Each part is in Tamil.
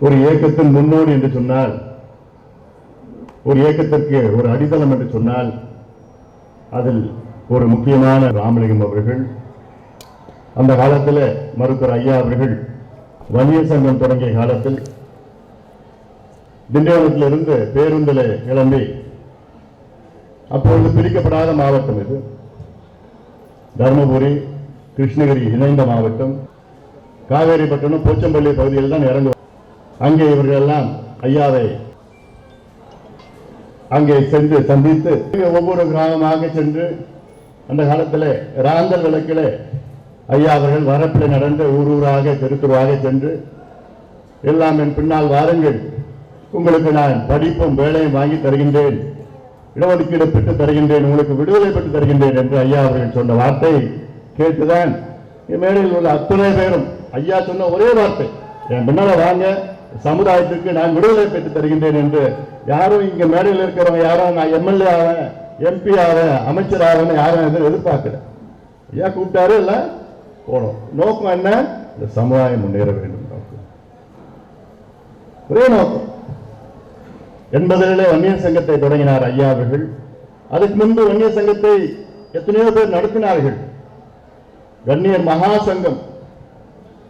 ஒரு இயக்கத்தின் முன்னோடி என்று சொன்னால், ஒரு இயக்கத்திற்கு ஒரு அடித்தளம் என்று சொன்னால், அதில் ஒரு முக்கியமான ராமலிங்கம் அவர்கள், அந்த காலத்தில் மருத்துவர் ஐயா அவர்கள் வன்னியர் சங்கம் தொடங்கிய காலத்தில் திண்டிவனத்திலிருந்து பேருந்தில் கிளம்பி, அப்பொழுது பிரிக்கப்படாத மாவட்டம் இது, தருமபுரி கிருஷ்ணகிரி இணைந்த மாவட்டம், காவேரிப்பட்டினம் போச்சம்பள்ளி பகுதியில் தான் இறங்குவார். அங்கே இவர்கள் எல்லாம் ஐயாவை அங்கே சென்று சந்தித்து ஒவ்வொரு கிராமமாக சென்று, அந்த காலத்தில் ராந்தல் விளக்கில் ஐயா அவர்கள் வரப்பில் நடந்து ஊராக தெருத்துவாக சென்று, எல்லாம் என் பின்னால் வாருங்கள், உங்களுக்கு நான் படிப்பும் வேலையும் வாங்கி தருகின்றேன், இடஒதுக்கீடு பெற்று தருகின்றேன், உங்களுக்கு விடுதலை பெற்று தருகின்றேன் என்று ஐயா அவர்கள் சொன்ன வார்த்தை கேட்டுதான் மேடையில் உள்ள அத்தனை பேரும் ஐயா சொன்ன ஒரே வார்த்தை, என் பின்னால வாங்க, சமுதாயத்திற்கு நான் விடுதலை பெற்று தருகின்றேன் என்று. யாரும் இங்க மேடையில் இருக்கிறவங்க யாரும் நான் எம்எல்ஏ ஆவேன், எம்பி ஆவேன், அமைச்சர் ஆவேன் யாரும் எதிர்பார்க்கல. ஐயா கூப்பிட்டாரு, இல்ல போனோம். நோக்கம் என்ன? இந்த சமுதாயம் முன்னேற வேண்டும் நோக்கம், ஒரே நோக்கம். 80களிலே வன்னியர் சங்கத்தை தொடங்கினார் ஐயா அவர்கள். அதுக்கு முன்பு வன்னியர் சங்கத்தை எத்தனையோ பேர் நடத்தினார்கள். வன்னியர் மகா சங்கம்,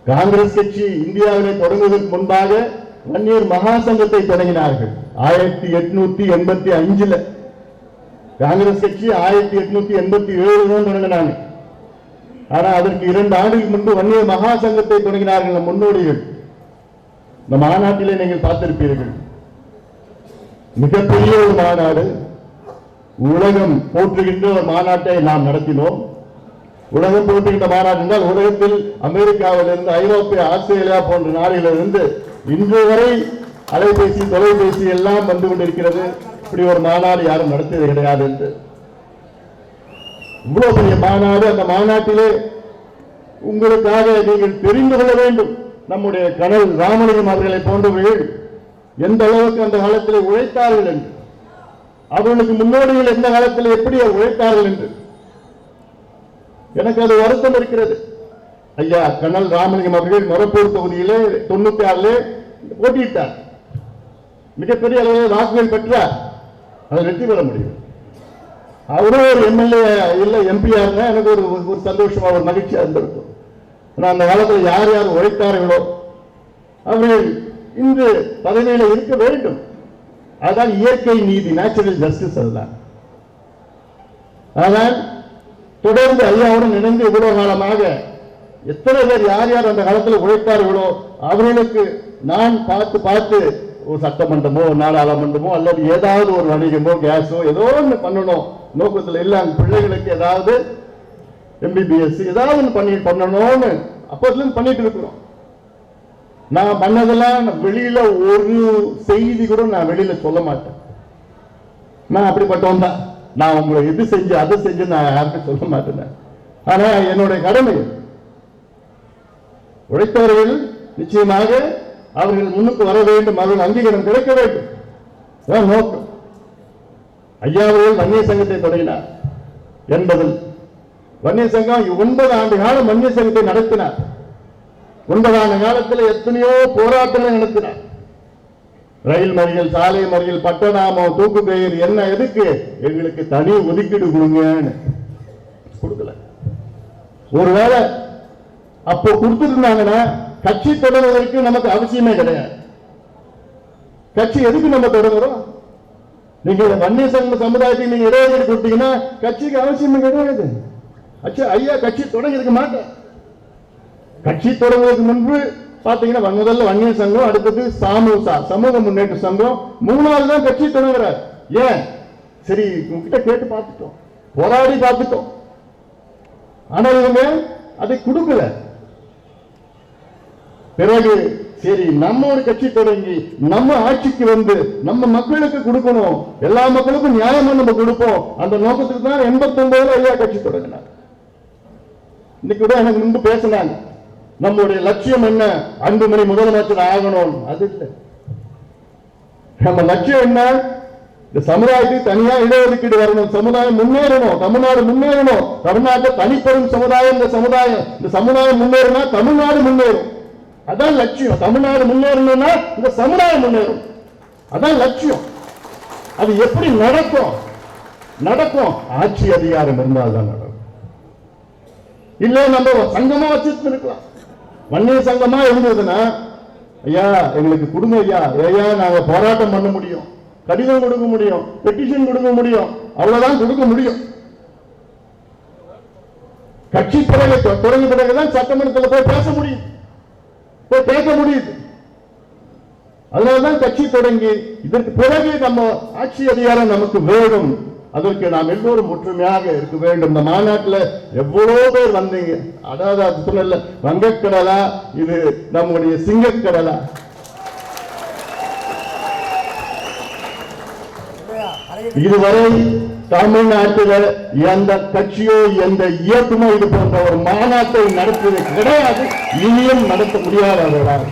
காங்கிரஸ் கட்சி இந்தியாவிலே தொடங்குவதற்கு முன்பாக வன்னியர் மகா சங்கத்தை தொடங்கினார்கள் 1885. காங்கிரஸ் கட்சி 1887 தான் தொடங்கினாங்க. ஆனா அதற்கு 2 ஆண்டுகள் முன்பு வன்னியர் மகா சங்கத்தை தொடங்கினார்கள் நம் முன்னோடிகள். இந்த மாநாட்டிலே நீங்கள் பார்த்திருப்பீர்கள், மிகப்பெரிய ஒரு மாநாடு, உலகம் போற்றுகின்ற ஒரு மாநாட்டை நாம் நடத்தினோம். உலகம் போற்றுகின்ற மாநாடு என்றால் உலகத்தில் அமெரிக்காவிலிருந்து, ஐரோப்பிய, ஆஸ்திரேலியா போன்ற நாடுகளிலிருந்து இன்று வரை அலைபேசி, தொலைபேசி எல்லாம் வந்து கொண்டிருக்கிறது. இப்படி ஒரு மாநாடு யாரும் நடத்தியது கிடையாது என்று. இவ்வளவு பெரிய மாநாடு. அந்த மாநாட்டிலே உங்களுக்காக நீங்கள் தெரிந்து கொள்ள வேண்டும், நம்முடைய கனல் ராமலிங்கம் அவர்களை போன்றவர்கள் எந்த அளவுக்கு அந்த காலத்தில் உழைத்தார்கள் என்று, அவர்களுக்கு முன்னோடிகள் எந்த காலத்தில் எப்படி உழைத்தார்கள் என்று எனக்கு அது வருத்தம் இருக்கிறது. ஐயா கனல் ராமலிங்கம் அவர்கள் மொரப்பூர் தொகுதியிலே 96 போட்டியிட்டார், மிகப்பெரிய அளவில் வாக்குகள் பெற்றார், அதை வெற்றி பெற முடியும். அவரும் ஒரு எம்எல்ஏ இல்ல எம்பியா இருந்தா எனக்கு ஒரு சந்தோஷமா, ஒரு மகிழ்ச்சியா இருந்திருக்கும். ஆனால் அந்த காலத்தில் யார் யார் உழைத்தார்களோ அவர்கள் இன்று பதவியில இருக்க வேண்டும். அதான் இயற்கை நீதி, நேச்சுரல் ஜஸ்டிஸ். அதுதான். ஆனால் தொடர்ந்து ஐயாவுடன் இணைந்து இவ்வளவு காலமாக எத்தனை பேர் யார் யார் அந்த காலத்தில் உழைத்தார்களோ அவர்களுக்கு நான் பார்த்து ஒரு சட்டமன்றமோ, நாடாளுமன்றமோ அல்லது ஏதாவது ஒரு வணிகமோ, கேஸோ ஏதோ ஒன்று பண்ணணும் நோக்கத்தில் இல்லை. அந்த பிள்ளைகளுக்கு ஏதாவது எம்பிபிஎஸ் ஏதாவது ஒன்று பண்ணணும்னு அப்போதுல பண்ணிட்டு இருக்கிறோம். நான் பண்ணதெல்லாம் வெளியில ஒரு செய்தி கூட நான் வெளியில சொல்ல மாட்டேன். நான் அப்படிப்பட்டவன் தான். நான் உங்களை இது செஞ்சு அதை செஞ்சு நான் யாருக்கும் சொல்ல மாட்டேன். ஆனா என்னுடைய கடமை, உழைத்தவர்கள் நிச்சயமாக அவர்கள் முன்னுக்கு வர வேண்டும், அவர்கள் அங்கீகாரம் கிடைக்க வேண்டும் நோக்கம். ஐயா அவர்கள் வன்னியர் சங்கத்தை தொடங்கினார் 80. வன்னியர் சங்கம் 9 ஆண்டு காலம் வன்னியர் சங்கத்தை நடத்தினார். 9 ஆண்டு காலத்தில் எத்தனையோ போராட்டங்கள் நடத்தினார். ரயில் மறியல், சாலை மறியல், பட்டநாமம், தூக்கு கயிறு, என்ன எதுக்கு? எங்களுக்கு தனி ஒதுக்கீடு கொடுங்கன்னு கொடுக்கல. ஒருவேளை அப்போ கொடுத்துருந்தாங்கன்னா கட்சி தொடங்குவதற்கு நமக்கு அவசியமே கிடையாது. கட்சி எதுக்கு நம்ம தொடங்குறோம்? நீங்க வன்னியர் சங்க சமுதாயத்துக்கு நீங்க இடஒதுக்கீடு கொடுத்தீங்கன்னா கட்சிக்கு அவசியமே கிடையாது. ஐயா கட்சி தொடங்கி இருக்க மாட்டேன். கட்சி தொடங்குவதற்கு முன்பு பாத்தீங்கன்னா முதல்ல வன்னியர் சங்கம், அடுத்தது சாமுசா, சமூக முன்னேற்ற சங்கம், 3வது தான் கட்சி தொடங்குறார். ஏன்? சரி உங்ககிட்ட கேட்டு பார்த்துட்டோம், போராடி பார்த்துட்டோம், ஆனால் இவங்க அதை கொடுக்கல. பிறகு சரி நம்ம ஒரு கட்சி தொடங்கி நம்ம ஆட்சிக்கு வந்து நம்ம மக்களுக்கு கொடுக்கணும், எல்லா மக்களுக்கும் நியாயமா நம்ம கொடுப்போம், அந்த நோக்கத்துக்கு தான் 89 ஐயா கட்சி தொடங்கினார். இன்னைக்கு கூட எனக்கு முன்பு பேசினாங்க, நம்முடைய லட்சியம் என்ன? அன்புமணி முதலமைச்சர் ஆகணும். அது இல்லை. நம்ம லட்சியம் என்ன? இந்த சமுதாயத்துக்கு தனியா இடஒதுக்கீடு வரணும், சமுதாயம் முன்னேறணும், தமிழ்நாடு முன்னேறணும். தமிழ்நாட்டில் தனிப்பெரும் சமுதாயம் இந்த சமுதாயம் முன்னேறினா தமிழ்நாடு முன்னேறும். அதான் லட்சியம். தமிழ்நாடு முன்னேறணும்னா இந்த சமுதாயம் முன்னேறும். அதான் லட்சியம். அது எப்படி நடக்கும்? நடக்கும் ஆட்சி அதிகாரம் இருந்தால் தான் நடக்கும். இல்ல நம்ம சங்கமா வச்சிட்டு இருக்கலாம். வன்னியர் சங்கமா இருந்ததுன்னா, ஐயா எங்களுக்கு கொடுங்க ஐயா, ஐயா நாங்க போராட்டம் பண்ண முடியும், கடிதம் கொடுக்க முடியும், பெட்டிஷன் கொடுக்க முடியும், அவ்வளவுதான் கொடுக்க முடியும். கட்சி தொடங்கிய பிறகுதான் சட்டமன்றத்தில் போய் பேச முடியும், போய் கேட்க முடியுது. அதனால்தான் கட்சி தொடங்கி இதற்கு பிறகு நம்ம ஆட்சி அதிகாரம் நமக்கு வேணும். அதற்கு நாம் எல்லோரும் ஒற்றுமையாக இருக்க வேண்டும். இந்த மாநாட்டில் எவ்வளவு பேர் வந்தீங்க. அதாவது அது சொன்ன வங்கக்கடலா, இது நம்முடைய சிங்கக்கடலா? இதுவரை தமிழ்நாட்டில் எந்த கட்சியோ எந்த இயக்கமோ இது போன்ற ஒரு மாநாட்டை நடத்துவது கிடையாது, இனியும் நடத்த முடியாதவர்களால்.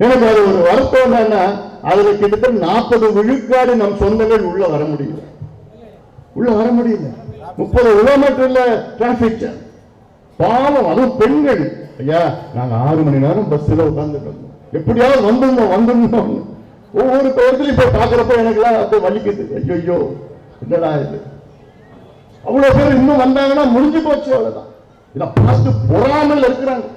எனக்கு அது ஒரு வருத்தம் என்னன்னா, அதுல கிட்டத்தட்ட 40 விழுக்காடு நம் சொந்தங்கள் உள்ள வர முடியல. 30 கிலோமீட்டர்ல டிராபிக் ஜாம். பாவம், அதுவும் பெண்கள். ஐயா நாங்க 6 மணி நேரம் பஸ்ல உட்கார்ந்துட்டு எப்படியாவது வந்துடணும். ஒவ்வொரு இடத்துலையும் போய் பாக்குறப்ப எனக்கு எல்லாம் வலிக்குது. ஐயோ என்னடா இது, அவ்வளவு பேர் இன்னும் வந்தாங்கன்னா முடிஞ்சு போச்சு, அவ்வளவுதான். இதை பார்த்து பொறாமல் இருக்கிறாங்க.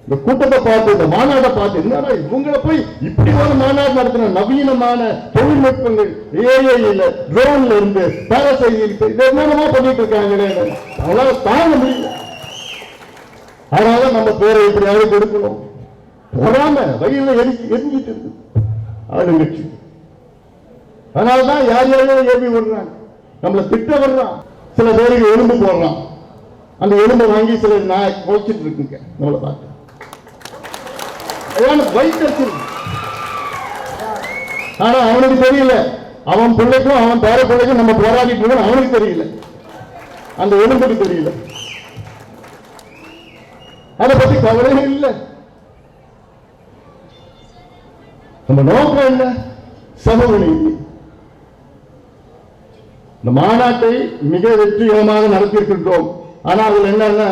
இந்த கூட்டத்தை பார்த்து, இந்த மாநாட்டை பார்த்து, என்னடா இவங்களை போய் இப்படி ஒரு மாநாடு நடத்தின நவீனமான தொழில்நுட்பங்கள், ஏஐல ட்ரோன்ல இருந்து பேராசைடில் என்னென்னமோ பண்ணிட்டு இருக்காங்களே, அவங்களால தாங்க முடியல. அதனால நம்ம பேரை எப்படியாவது கொடுக்கணும். பொறாம வழியில எரிஞ்சிட்டு இருக்கு ஆளுங்கட்சி. அதனாலதான் யார் யாரும் ஏவி விடுறாங்க, நம்மளை திட்ட வர்றான். சில பேருக்கு எலும்பு போடுறான், அந்த எலும்பை வாங்கி சில நான் குறைச்சிட்டு இருக்குங்க நம்மளை பார்த்து. ஆனா அவனுக்கு தெரியல, அவன் பிள்ளைக்கும் அவன் பேர பிள்ளைக்கும் நம்ம போராடிட்டு இருக்கோம், அவனுக்கு தெரியல, அந்த எலும்புக்கு தெரியல. அதை பத்தி கவலையே இல்லை. நம்ம நோக்கம் என்ன? சமூக நீதி. இந்த மாநாட்டை மிக வெற்றிகரமாக நடத்தியிருக்கின்றோம். ஆனா அதுல என்னன்னா,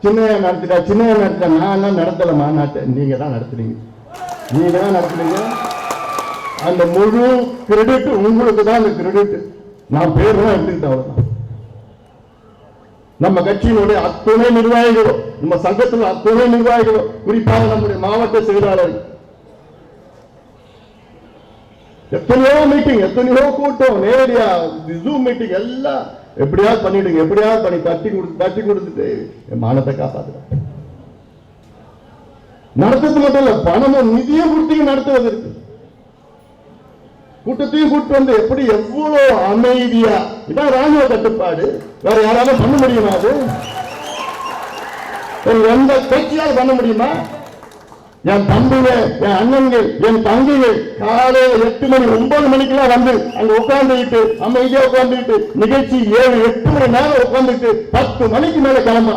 சின்னையா நடத்திட்டா நான் எல்லாம் நடத்தல மாநாட்டை, நீங்க தான் நடத்துறீங்க. அந்த முழு கிரெடிட் உங்களுக்கு தான். அந்த கிரெடிட் நான் பேர் தான் எடுத்துக்கிட்டேன், அவ்வளவுதான். நம்ம கட்சியினுடைய அத்துணை நிர்வாகிகளோ, நம்ம சங்கத்தில் அத்துணை நிர்வாகிகளோ, குறிப்பாக நம்முடைய மாவட்ட செயலாளர்கள், எத்தனையோ மீட்டிங், எத்தனையோ கூட்டம், நேரடியா ஜூம் மீட்டிங் எல்லாம் எப்படியாவது பண்ணிடுங்க, எப்படியாவது பண்ணி தட்டி கொடுத்துட்டு மானத்தை காப்பாத்துறேன். நடத்துறது மட்டும் இல்ல, பணமும் நிதியும் கொடுத்தீங்க நடத்துவதற்கு. கூட்டத்தையும் கூட்டு வந்து எப்படி எவ்வளவு அமைதியா, இதான் ராணுவ கட்டுப்பாடு. வேற யாராவது பண்ண முடியுமா? அது எந்த கட்சியால் பண்ண முடியுமா? என் தம்பிங்க, என் அண்ணன்கள், என் தங்கைகள் காலையில் 8 மணி 9 மணிக்கெல்லாம் வந்து அங்க உட்கார்ந்துட்டு அமைதியா உட்கார்ந்துட்டு நிகழ்ச்சி 7-8 மணி நேரம் உட்கார்ந்துட்டு 10 மணிக்கு மேல கிளம்பா.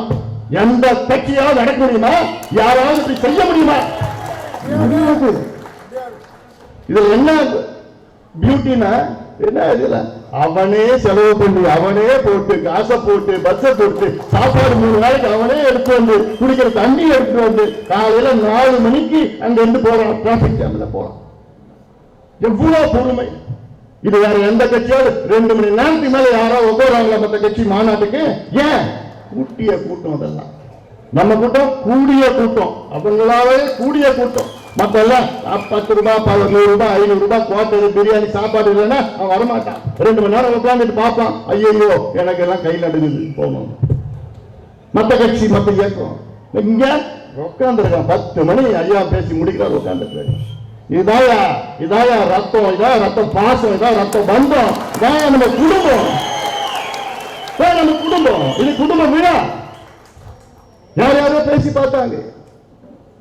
எந்த கட்சியாவது நடக்க முடியுமா? யாராவது இப்படி செய்ய முடியுமா? இதுல என்ன பியூட்டினா என்ன? இதுல அவனே செலவு பண்ணி, அவனே போட்டு, காசை போட்டு, பஸ்ஸை போட்டு, சாப்பாடு 3 நாளைக்கு அவனே எடுத்து வந்து, குடிக்கிற தண்ணி எடுத்து வந்து, காலையில 4 மணிக்கு அங்க இருந்து போறான், டிராபிக் ஜாம்ல போறான். எவ்வளவு பொறுமை! இது வேற எந்த கட்சியாவது 2 மணி நேரத்துக்கு மேல யாராவது உட்காராங்களா மற்ற கட்சி மாநாட்டுக்கு? ஏன்? கூட்டிய கூட்டம். அதெல்லாம் நம்ம கூட்டம் கூடிய கூட்டம், அவங்களாவே கூடிய கூட்டம். மத்தெல்லாம் 10 ரூபாய், 100 ரூபாய், 500 ரூபாய் குவார்டர் பிரியாணி சாப்பாடு இல்லைன்னா அவன் வரமாட்டான். 2 மணி நேரம் உட்காந்துட்டு பார்ப்பான், ஐயோ எனக்கு எல்லாம் கை நடுங்குது போகணும். மற்ற கட்சி, மற்ற இயக்கம் இங்க உட்காந்துருக்கான். 10 மணி ஐயா பேசி முடிக்கிறார், உட்காந்துருக்காரு. இதாயா ரத்தம், இதான் ரத்தம் பாசம், இதான் ரத்தம் பந்தம், இதான் நம்ம குடும்பம். நம்ம குடும்பம், இது குடும்ப விழா. யார் யாரோ பேசி பார்த்தாங்க,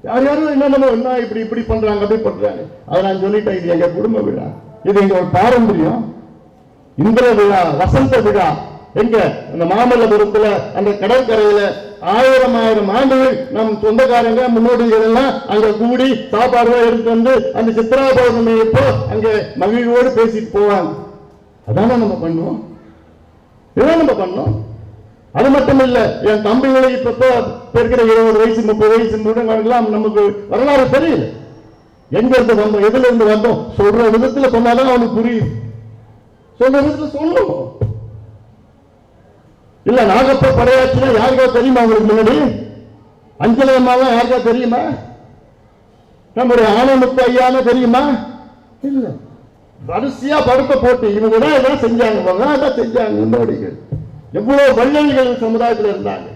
யார் யாரும் என்ன இப்படி பண்றாங்க, அப்படி பண்றாங்க. அதை நான் சொல்லிட்டேன், இது எங்க குடும்ப விழா, இது எங்க ஒரு பாரம்பரியம். இந்திர விழா, வசந்த விழா. எங்க அந்த மாமல்லபுரத்துல அந்த கடற்கரையில 1000 ஆண்டுகள் நம் சொந்தக்காரங்க முன்னோடிகள் எல்லாம் அங்க கூடி சாப்பாடு எடுத்து வந்து அந்த சித்ரா பௌர்ணமி இப்போ அங்க மகிழ்வோடு பேசிட்டு போவாங்க. அதான நம்ம பண்ணுவோம், இதான் நம்ம பண்ணோம். அது மட்டும் இல்ல, என் தம்பிகளை இப்ப இருக்கிற 20 வயசு 30 வயசு முன்னெல்லாம் நமக்கு வரலாறு தெரியல. எங்க இருந்து வந்தோம், எதுல இருந்து வந்தோம் சொல்ற விதத்துல சொன்னாதான் அவனுக்கு புரியும். சொல்ற விதத்துல சொல்லணும். இல்ல நாகப்ப படையாட்சினா யாருக்கா தெரியுமா? உங்களுக்கு முன்னாடி அஞ்சலி அம்மாலாம் யாருக்கா தெரியுமா? நம்முடைய ஆனமுத்து ஐயான்னு தெரியுமா? இல்ல. வரிசையா படுத்த போட்டு இவங்க தான் இதான் செஞ்சாங்க, செஞ்சாங்க. முன்னோடிகள் எவ்வளவு வள்ளல்கள் சமுதாயத்தில் இருந்தாங்க.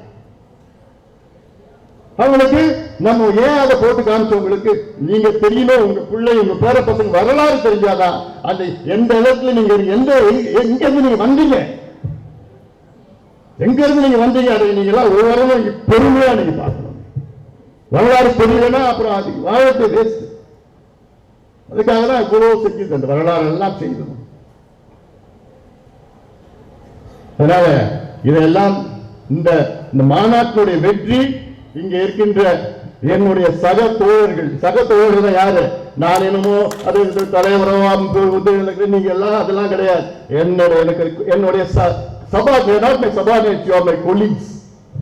அவங்களுக்கு நம்ம ஏன் அதை போட்டு காமிச்சவங்களுக்கு நீங்க தெரியணும். உங்க பிள்ளை உங்க பேர பசங்க வரலாறு தெரிஞ்சாதான் அந்த எந்த இடத்துல நீங்க எங்க இருந்து நீங்க வந்தீங்க, எங்க இருந்து நீங்க வந்தீங்க, அதை நீங்க எல்லாம் ஒவ்வொரு பெருமையா நீங்க பார்க்கணும். வரலாறு தெரியலன்னா அப்புறம் அது வாழத்தை வேஸ்ட். அதுக்காக தான் இவ்வளவு செஞ்சது, அந்த வரலாறு எல்லாம் செய்யணும். அதனால இதெல்லாம் இந்த மாநாட்டினுடைய வெற்றி இங்க இருக்கின்ற என்னுடைய சக தோழர்கள் யாரு, நான் என்னமோ அது தலைவரோ நீங்க எல்லாம் அதெல்லாம் கிடையாது. என்னுடைய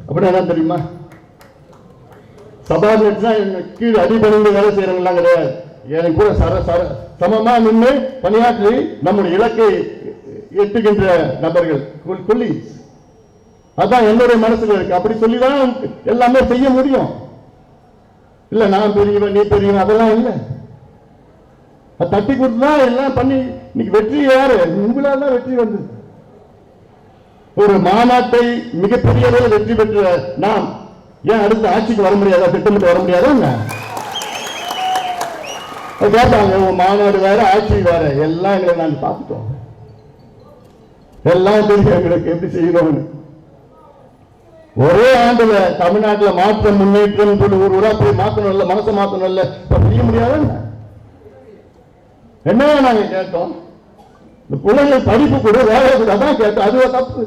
அப்படின்னா தெரியுமா? சபார்டினேட்ஸ் கீழ் அடிபணிந்து வேலை செய்யறவங்க கிடையாது. எனக்கு கூட சமமா நின்று பணியாற்றி நம்முடைய இலக்கை எட்டுகின்ற நபர்கள் கொலீக்ஸ். அதான் என்னுடைய மனசுல இருக்கு. அப்படி சொல்லிதான் எல்லாமே செய்ய முடியும். இல்ல நான் பெரியவன் நீ பெரியவன் அதெல்லாம் இல்ல. தட்டி கொடுத்துதான் எல்லாம் பண்ணி இன்னைக்கு வெற்றி யாரு? உங்களால் தான் வெற்றி வந்தது. ஒரு மாநாட்டை மிகப்பெரிய அளவில் வெற்றி பெற்ற நாம் ஏன் அடுத்த ஆட்சிக்கு வர முடியாதா, திட்டமிட்டு வர முடியாதா? கேட்டாங்க மாநாடு வேற ஆட்சி வேற, எல்லாம் எங்களை நாங்கள் பார்த்துட்டோம். எல்லாம் தெரியும் எங்களுக்கு எப்படி செய்யறோம்னு. ஒரே ஆண்டுல தமிழ்நாட்டில் மாற்றம் முன்னேற்றம் சொல்லி ஒரு ஊரா போய் மாற்றணும் இல்ல, மனசை மாற்றணும் இல்ல, செய்ய முடியாத என்ன நாங்க கேட்டோம். இந்த பிள்ளைகள் படிப்பு கூட வேலை அதான் கேட்டோம். அதுவே தப்பு.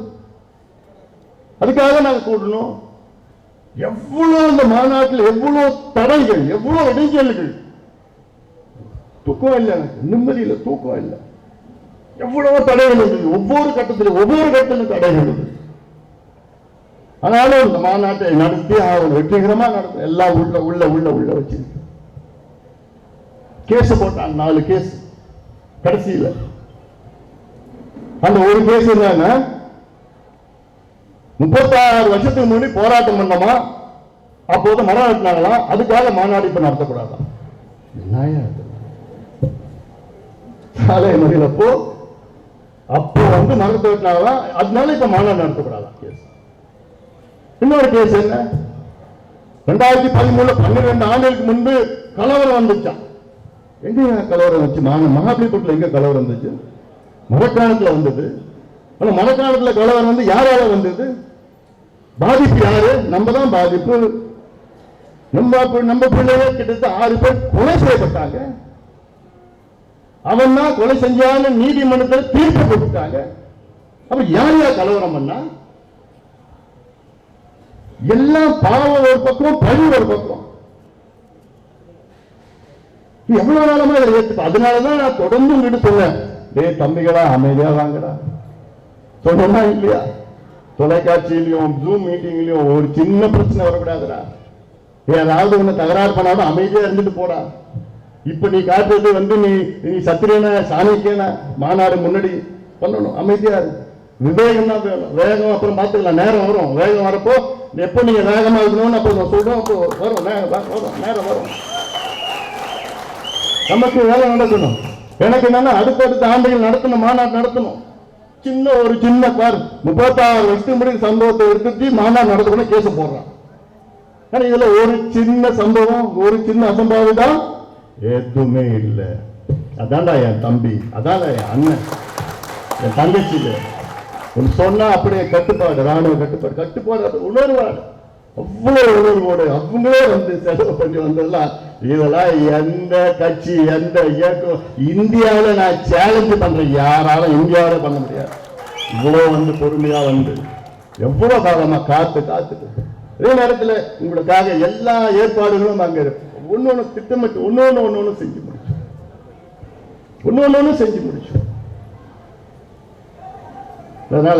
அதுக்காக நாங்க கூடணும். எவ்வளவு இந்த மாநாட்டில் எவ்வளவு தடைகள், எவ்வளவு இடைஞ்சல்கள். தூக்கம் இல்லை, எனக்கு நிம்மதி இல்லை, தூக்கம் இல்லை. எவ்வளவு தடைகள் இருந்தது. ஒவ்வொரு கட்டத்திலும் தடைகள் இருந்தது. ஆனாலும் இந்த மாநாட்டை நடத்தி அவன் வெற்றிகரமா நடத்த எல்லாம் உள்ள வச்சு கேஸ் போட்டாங்க. 4 கேஸ். கடைசியில் அந்த ஒரு கேஸ் என்னன்னா 36 வருஷத்துக்கு முன்னாடி போராட்டம் பண்ணோமா, அப்போது மரம் வெட்டினாங்களாம், அதுக்காக மாநாடு இப்ப நடத்தக்கூடாதான். சாலை மறியலப்போ அப்போ மரத்தை வெட்டினாங்களாம், அதனால இப்ப மாநாடு நடத்தக்கூடாதான் கேஸ். இன்னொரு கேஸ் என்ன, 2013 12 ஆண்டுகளுக்கு முன்பு கலவரம் வந்துச்சான். எங்க கலவரம் வச்சு? மகாபலிபுரத்தில் எங்க கலவரம் வந்துச்சு? மரக்காணத்துல வந்தது. ஆனா மரக்காணத்துல கலவரம் வந்து யாரால வந்தது? பாதிப்பு யாரு? நம்ம தான் பாதிப்பு. நம்ம பிள்ளைகள் கிட்டத்தட்ட 6 பேர் கொலை செய்யப்பட்டாங்க. அவன் தான் கொலை செஞ்சான்னு நீதிமன்றத்தில் தீர்ப்பு கொடுத்தாங்க. அப்ப யார் கலவரம் பண்ணா? எல்லாம் பாவம் ஒரு பக்கம், பழி ஒரு பக்கம். எவ்வளவு நாளமா இதை ஏற்று. அதனாலதான் நான் தொடர்ந்து உங்ககிட்ட சொன்னேன், தம்பிகளா அமைதியா வாங்கடா சொன்னா இல்லையா? தொலைக்காட்சியிலையும் ஜூம் மீட்டிங்லயும் ஒரு சின்ன பிரச்சனை வரக்கூடாதுடா. ஏதாவது ஒண்ணு தகராறு பண்ணாலும் அமைதியா இருந்துட்டு போடா. இப்ப நீ காட்டுறது நீ சத்திரியன சாணிக்கேன மாநாடு முன்னாடி பண்ணணும். அமைதியா இருக்கு. விவேகம் தான் வேணும். வேகம் அப்புறம் பார்த்துக்கலாம், நேரம் வரும். வேகம் வரப்போ எப்போ நீங்க வேகமா இருக்கணும்னு அப்போ சொல்றோம், அப்போ வரும் நேரம் வரும். நமக்கு வேலை நடக்கணும். எனக்கு என்னன்னா அடுத்தடுத்த ஆண்டுகள் நடத்தணும், மாநாடு நடத்தணும். ஒரு சின்ன பார் 36 வருஷத்துக்கு முன்னாடி சம்பவத்தை எடுத்து மாநாடு நடத்தணும் கேச போடுறான். ஆனா இதுல ஒரு சின்ன சம்பவம், ஒரு சின்ன அசம்பாவிதம் எதுவுமே இல்லை. அதான்டா என் தம்பி, அதான் என் அண்ணன், என் தங்கச்சி சொன்னா அப்படியே கட்டுப்பாடு, ராணுவ கட்டுப்பாடு உணர்வாடு, அவ்வளவு உணர்வோடு அவங்களே செலவு பண்ணி வந்ததெல்லாம். இதெல்லாம் எந்த கட்சி எந்த இயக்கம் இந்தியாவில் நான் சேலஞ்சு பண்றேன், யாராலும் இந்தியாவில் பண்ண முடியாது. இவ்வளவு பொறுமையா எவ்வளவு காலமா காத்துட்டு அதே நேரத்தில் உங்களுக்காக எல்லா ஏற்பாடுகளும் அங்க ஒன்னொன்னு திட்டமிட்டு ஒன்னொன்னு செஞ்சு முடிச்சோம். அதனால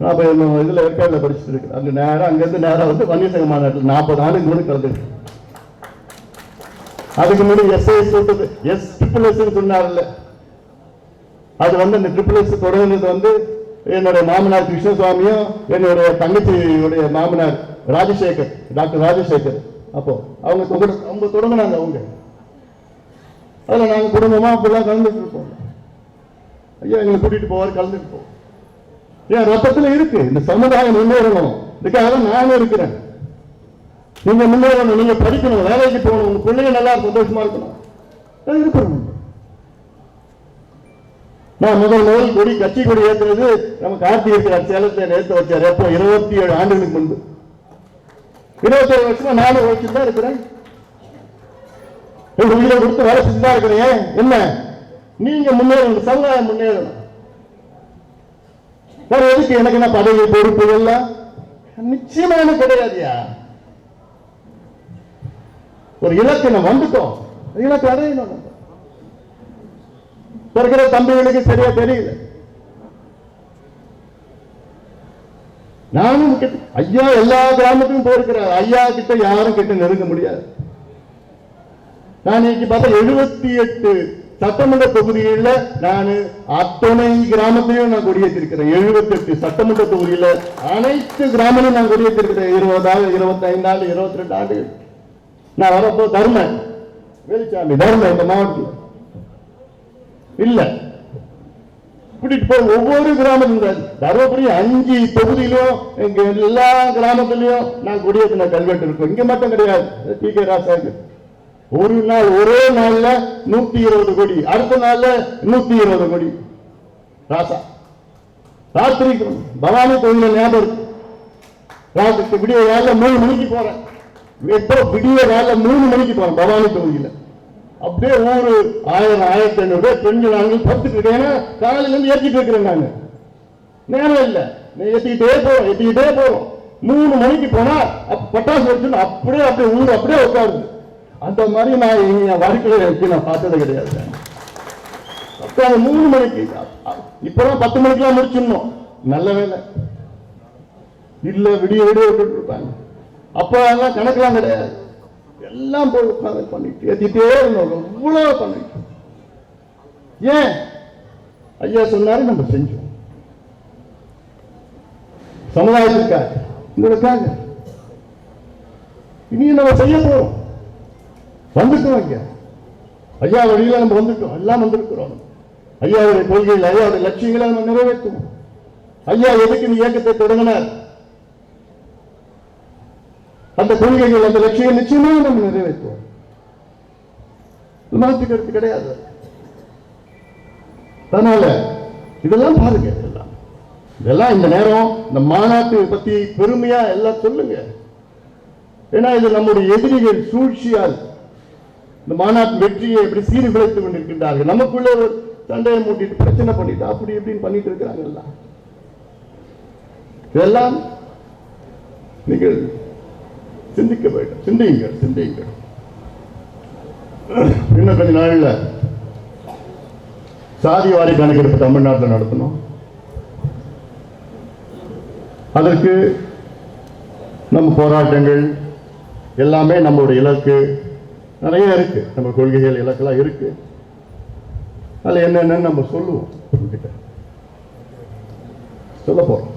நான் இப்போ இதில் ஏற்காடில் படிச்சுட்டு இருக்கேன். அங்கே நேரம் அங்கேருந்து நேரம் வந்து வன்னியர் சங்க மாநாட்டில் 40 ஆண்டுக்கு முன்னாடி கலந்துருக்கு. அதுக்கு முன்னாடி எஸ்ஐ சொல்றது SSS சொன்னார்ல, அது வந்து அந்த SSS தொடங்கினது வந்து என்னுடைய மாமனார் கிருஷ்ணசுவாமியும் என்னுடைய தங்கச்சியுடைய மாமனார் ராஜசேகர், டாக்டர் ராஜசேகர். அப்போ அவங்க தொடங்கினாங்க. அவங்க அதில் நாங்கள் குடும்பமாக அப்பெல்லாம் கலந்துட்டு இருப்போம். ஐயா எங்களை கூட்டிட்டு போவார், கலந்துட்டு போவோம். என் ரத்தத்தில் இருக்கு இந்த சமுதாயம் முன்னேறணும். இதுக்காக தான் நானும் இருக்கிறேன். நீங்க முன்னேறணும், நீங்க படிக்கணும், வேலைக்கு போகணும், உங்க பிள்ளைங்க நல்லா சந்தோஷமா இருக்கணும். இருக்கணும். நான் முதல் கொடி கட்சி கொடி ஏற்றுறது நம்ம கார்த்திகை இருக்கிறார், சேலத்தில் நேற்று வச்சார். எப்போ 27 ஆண்டுகளுக்கு முன்பு. 27 வருஷமா நானும் வச்சுட்டு தான் இருக்கிறேன். உயிரை கொடுத்து வேலை செஞ்சு தான் இருக்கிறேன். என்ன நீங்க முன்னேறணும், சமுதாயம் முன்னேறணும். வேற எதுக்கு எனக்கு என்ன பதவி பொறுப்பு எல்லாம் நிச்சயமா எனக்கு கிடையாதுயா. ஒரு இலக்கு நம்ம வந்துட்டோம், இலக்கு அடையணும். இருக்கிற தம்பிகளுக்கு சரியா தெரியல. நானும் ஐயா எல்லா கிராமத்துக்கும் போயிருக்கிறார். ஐயா கிட்ட யாரும் கிட்ட நெருங்க முடியாது. நான் இன்னைக்கு பார்த்தா 78 சட்டமன்ற தொகுதியில் நான் அத்தனை கிராமத்திலையும் நான் கொடியேற்றிருக்கிறேன். 78 சட்டமன்ற தொகுதியில் அனைத்து கிராமங்களும் நான் கொடியேற்றிருக்கிறேன். 20 ஆண்டு, 25 ஆண்டு, 22 ஆண்டுகள். நான் வரப்போ தர்மன் வேலுச்சாமி தர்மன் இந்த மாவட்டத்தில் இல்ல கூட்டிட்டு போய் ஒவ்வொரு கிராமத்தில் தர்மபுரி 5 தொகுதியிலும் எல்லா கிராமத்திலையும் நான் கொடியேற்றின கல்வெட்டு இருக்கும். இங்க மட்டும் கிடையாது. TK ராசாக்கு ஒரு நாள் ஒரே நாள்ல 120 கோடி, அடுத்த நாள்ல 120 கோடி. ராசா ராத்திரி பவானி கோயில ஞாபகம் இருக்கு. ராத்திரி விடிய வேலை 3 மணிக்கு போறேன். எப்போ விடிய வேலை 3 மணிக்கு போறேன் பவானி தொகுதியில. அப்படியே ஊரு 1000 1500 பேர் பெண்கள் ஆண்கள் படுத்துட்டு இருக்கேன். காலையில இருந்து ஏற்றிட்டு இருக்கிறேன். நான் நேரம் இல்லை, ஏற்றிக்கிட்டே போறோம். 3 மணிக்கு போனா பட்டாசு வச்சு அப்படியே ஊர் அப்படியே உட்காருது. அந்த மாதிரி நான் என் வாழ்க்கையில நான் பார்த்தது கிடையாது. 3 மணிக்கு இப்பதான் 10 மணிக்கெல்லாம் முடிச்சிடணும். நல்ல வேலை இல்ல, விடிய விட்டு இருப்பாங்க. அப்ப எல்லாம் கணக்கெல்லாம் கிடையாது. எல்லாம் போய் உட்காந்து பண்ணிட்டு ஏத்திட்டே இருந்தோம். இவ்வளவு பண்ணிட்டு ஏன் ஐயா சொன்னாரு, நம்ம செஞ்சோம். சமுதாயத்திற்காக, உங்களுக்காக. இனியும் நம்ம செய்ய போறோம். வந்துட்டோம். ஐயா வழியில நம்ம வந்துட்டோம். எல்லாம் வந்திருக்கிறோம். ஐயாவுடைய கொள்கைகள், ஐயாவுடைய லட்சியங்களை நம்ம நிறைவேற்றுவோம். ஐயா எதுக்கு இந்த இயக்கத்தை தொடங்கினார்? அந்த கொள்கைகள், அந்த லட்சியம் நிச்சயமாக நம்ம நிறைவேற்றுவோம். மாற்று கருத்து கிடையாது. அதனால இதெல்லாம் பாருங்க. இதெல்லாம் இந்த நேரம் இந்த மாநாட்டை பத்தி பெருமையா எல்லாம் சொல்லுங்க. ஏன்னா இது நம்முடைய எதிரிகள் சூழ்ச்சியால் இந்த மாநாட்டு வெற்றியை எப்படி சீர்குலைத்து கொண்டிருக்கின்றார்கள். நமக்குள்ள ஒரு சண்டையை மூட்டிட்டு பிரச்சனை பண்ணிட்டு அப்படி எப்படின்னு பண்ணிட்டு இருக்கிறாங்க. இதெல்லாம் நீங்கள் சிந்திக்க வேண்டும். சிந்தியுங்கள். இன்னும் கொஞ்ச நாளில் சாதிவாரி கணக்கெடுப்பு தமிழ்நாட்டில் நடத்தணும். அதற்கு நம்ம போராட்டங்கள் எல்லாமே நம்மளுடைய இலக்கு நிறைய இருக்கு. நம்ம கொள்கைகள் இலக்கெல்லாம் இருக்கு. அதில் என்னென்னு நம்ம சொல்லுவோம், சொல்ல போறோம்.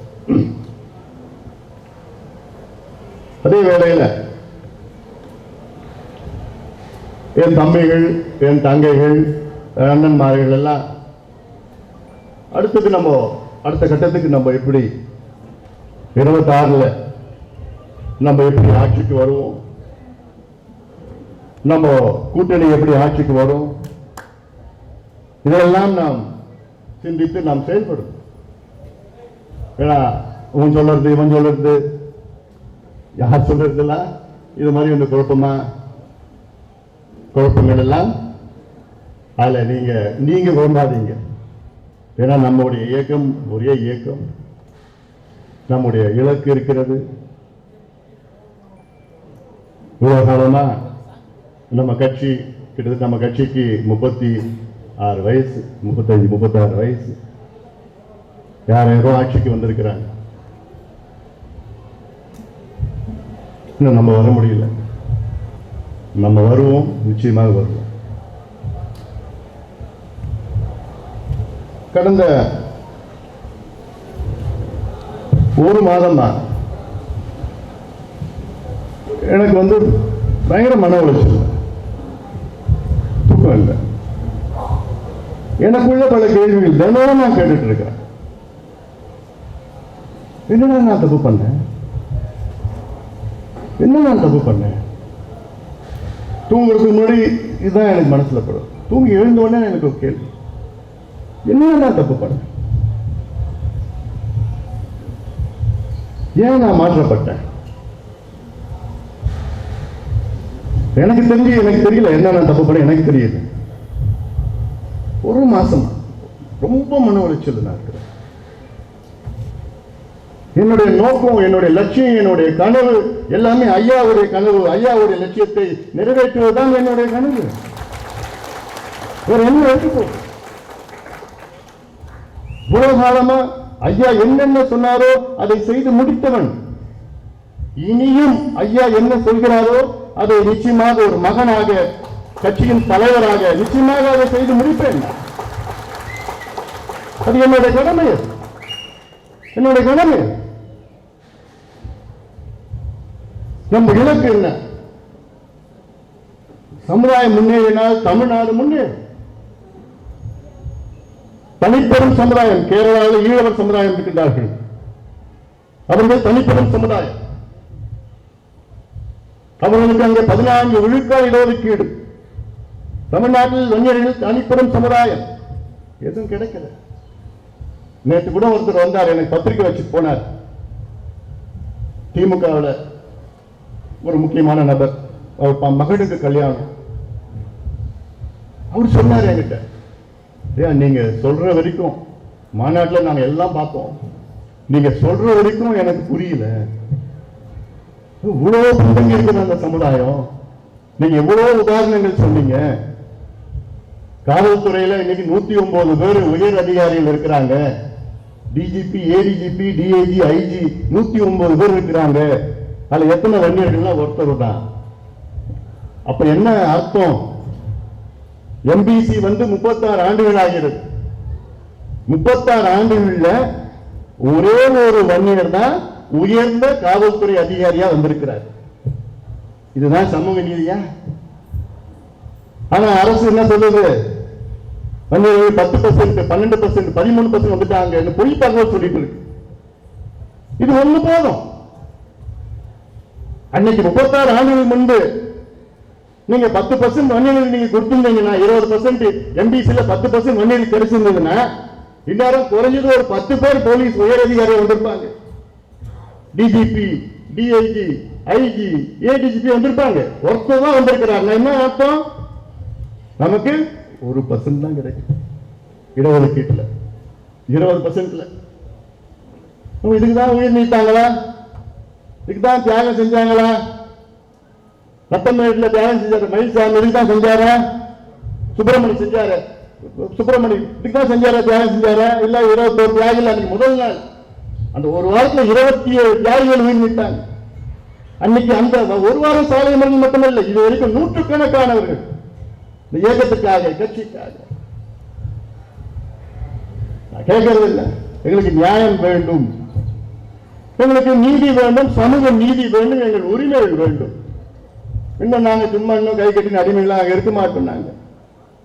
அதே வேளையில் என் தம்பிகள், என் தங்கைகள், அண்ணன்மார்கள் எல்லாம் அடுத்த கட்டத்துக்கு நம்ம எப்படி 26ல் நம்ம எப்படி ஆட்சிக்கு வருவோம், நம்ம கூட்டணி எப்படி ஆட்சிக்கு வரும், இதெல்லாம் நாம் சிந்தித்து நாம் செயல்படும். ஏன்னா இவன் சொல்றது இவன் சொல்றது யார் சொல்றதுலாம் இது மாதிரி வந்து குழப்பங்கள் எல்லாம் அதில் நீங்க விரும்பாதீங்க. ஏன்னா நம்முடைய இயக்கம் ஒரே இயக்கம், நம்முடைய இலக்கு இருக்கிறது. இவ்வளவு காலமா நம்ம கட்சி கிட்டத்தட்ட நம்ம கட்சிக்கு 36 வயசு, 35 36 வயசு. யாரும் ஆட்சிக்கு வந்திருக்கிறாங்க. இன்னும் நம்ம வர முடியல. நம்ம வருவோம், நிச்சயமாக வருவோம். கடந்த ஒரு மாதம் தான் எனக்கு பயங்கர மன உளைச்சல், தூக்கம் இல்லை. எனக்குள்ள பல கேள்விகள் தினமும் நான் கேட்டுட்டு இருக்கிறேன். என்னடா நான் தப்பு பண்ணேன்? என்ன நான் தப்பு பண்ணேன்? தூங்குறதுக்கு முன்னாடி இதுதான் எனக்கு மனசுல படும். தூங்கி எழுந்த உடனே எனக்கு ஒரு கேள்வி, என்ன நான் தப்பு பண்ணேன்? ஏன் நான் மாற்றப்பட்டேன்? எனக்கு தெரியல என்ன நான் தப்பு பண்ண. எனக்கு தெரியல. ஒரு மாசம் ரொம்ப மன உளைச்சல் நான் இருக்கிறேன். என்னுடைய நோக்கம், என்னுடைய லட்சியம், என்னுடைய கனவு எல்லாமே ஐயாவுடைய கனவு, ஐயாவுடைய லட்சியத்தை நிறைவேற்றுவதுதான் என்னுடைய கனவு. வேற என்ன எடுத்துக்கோ. இவ்வளவு காலமா ஐயா என்னென்ன சொன்னாரோ அதை செய்து முடித்தவன். இனியும் ஐயா என்ன சொல்கிறாரோ அதை நிச்சயமாக ஒரு மகனாக, கட்சியின் தலைவராக நிச்சயமாக அதை செய்து முடிப்பேன். அது என்னுடைய கடமை, என்னுடைய கடமை. நம்ம இலக்கு என்ன? சமுதாயம் முன்னேறினால் தமிழ்நாடு முன்னேறும். தனிப்பெரும் சமுதாயம், கேரளாவில் ஈழவர் சமுதாயம் இருக்கின்றார்கள். அவர்கள் தனிப்பெரும் சமுதாயம். அவர்களுக்கு அங்கே 14 விழுக்காடு இடஒதுக்கீடு. தமிழ்நாட்டில் வன்னியர்கள் தனிப்பெரும் சமுதாயம். எதுவும் கிடைக்கல. நேற்று கூட ஒருத்தர் வந்தார், எனக்கு பத்திரிகை வச்சு போனார். திமுகவில் ஒரு முக்கியமான நபர், அவர் மகனுக்கு கல்யாணம். அவர் சொன்னார் என்கிட்ட, ஏன் நீங்க சொல்ற வரைக்கும் மாநாட்டில் நாங்க எல்லாம் பார்த்தோம், நீங்க சொல்ற வரைக்கும் எனக்கு புரியல. இவ்வளவு பின்தங்கி இருக்கிற அந்த சமுதாயம், நீங்க எவ்வளவு உதாரணங்கள் சொன்னீங்க. காவல்துறையில இன்னைக்கு 109 பேர் உயர் அதிகாரிகள் இருக்கிறாங்க. டிஜிபி, ஏடிஜிபி, டிஐஜி, ஐஜி 109 பேர் இருக்கிறாங்க. அதுல எத்தனை வன்னியர்கள்? ஒருத்தர் தான். அப்ப என்ன அர்த்தம்? எம்பிசி 36 ஆண்டுகள் ஆகிறது. 36 ஆண்டுகள்ல ஒரே ஒரு வன்னியர் தான் உயர்ந்த காவல்துறை அதிகாரியா வந்திருக்கிறார். இதுதான் சமூக நீதியா? ஆனா அரசு என்ன சொல்லுது? வன்னியர்கள் 10%, 12%, 13% வந்துட்டாங்க, பொய் தகவல் சொல்லிட்டு இருக்கு. இது ஒண்ணு போதும். அன்னைக்கு 36 ஆண்டுகள் முன்பு நீங்க 10% வன்னியர்கள் நீங்க கொடுத்திருந்தீங்கன்னா, 20% எம்பிசில 10% வன்னியர்கள் கிடைச்சிருந்ததுன்னா, இந்நேரம் குறைஞ்சது ஒரு 10 பேர் போலீஸ் உயர் அதிகாரி வந்திருப்பாங்க. டிஜிபி, டிஐஜி, ஐஜி, ஏடிஜிபி வந்திருப்பாங்க. ஒருத்தர் தான் வந்திருக்கிறார். என்ன அர்த்தம்? நமக்கு 1% தான் கிடைக்கும் இடஒதுக்கீட்டுல, 20%. இதுக்குதான் உயிர் நீத்தாங்களா? இதுக்குதான் தியாகம் செஞ்சாங்களா? சட்டமேட்டில் தியாகம் செஞ்சாரு மயில்சாமி, இதுதான் செஞ்சாரா? சுப்பிரமணி செஞ்சாரு, சுப்பிரமணி இதுதான் செஞ்சாரா? தியாகம் செஞ்சாரா? இல்ல 21 தியாகிகள் அன்னைக்கு முதல் நாள், அந்த ஒரு வாரத்தில் 27 தியாகிகள் உயிர் நீத்தாங்க. அன்னைக்கு அந்த ஒரு வாரம் சாலை மரணம் மட்டுமல்ல, இது வரைக்கும் நூற்றுக்கணக்கானவர்கள் இந்த இயக்கத்துக்காக, கட்சிக்காக. கேட்கறது இல்லை. எங்களுக்கு நியாயம் வேண்டும், எங்களுக்கு நீதி வேண்டும், சமூக நீதி வேண்டும், எங்கள் உரிமைகள் வேண்டும். இன்னும் நாங்க சும்மா இன்னும் கை கட்டின அடிமைகளாக இருக்க மாட்டோம். நாங்க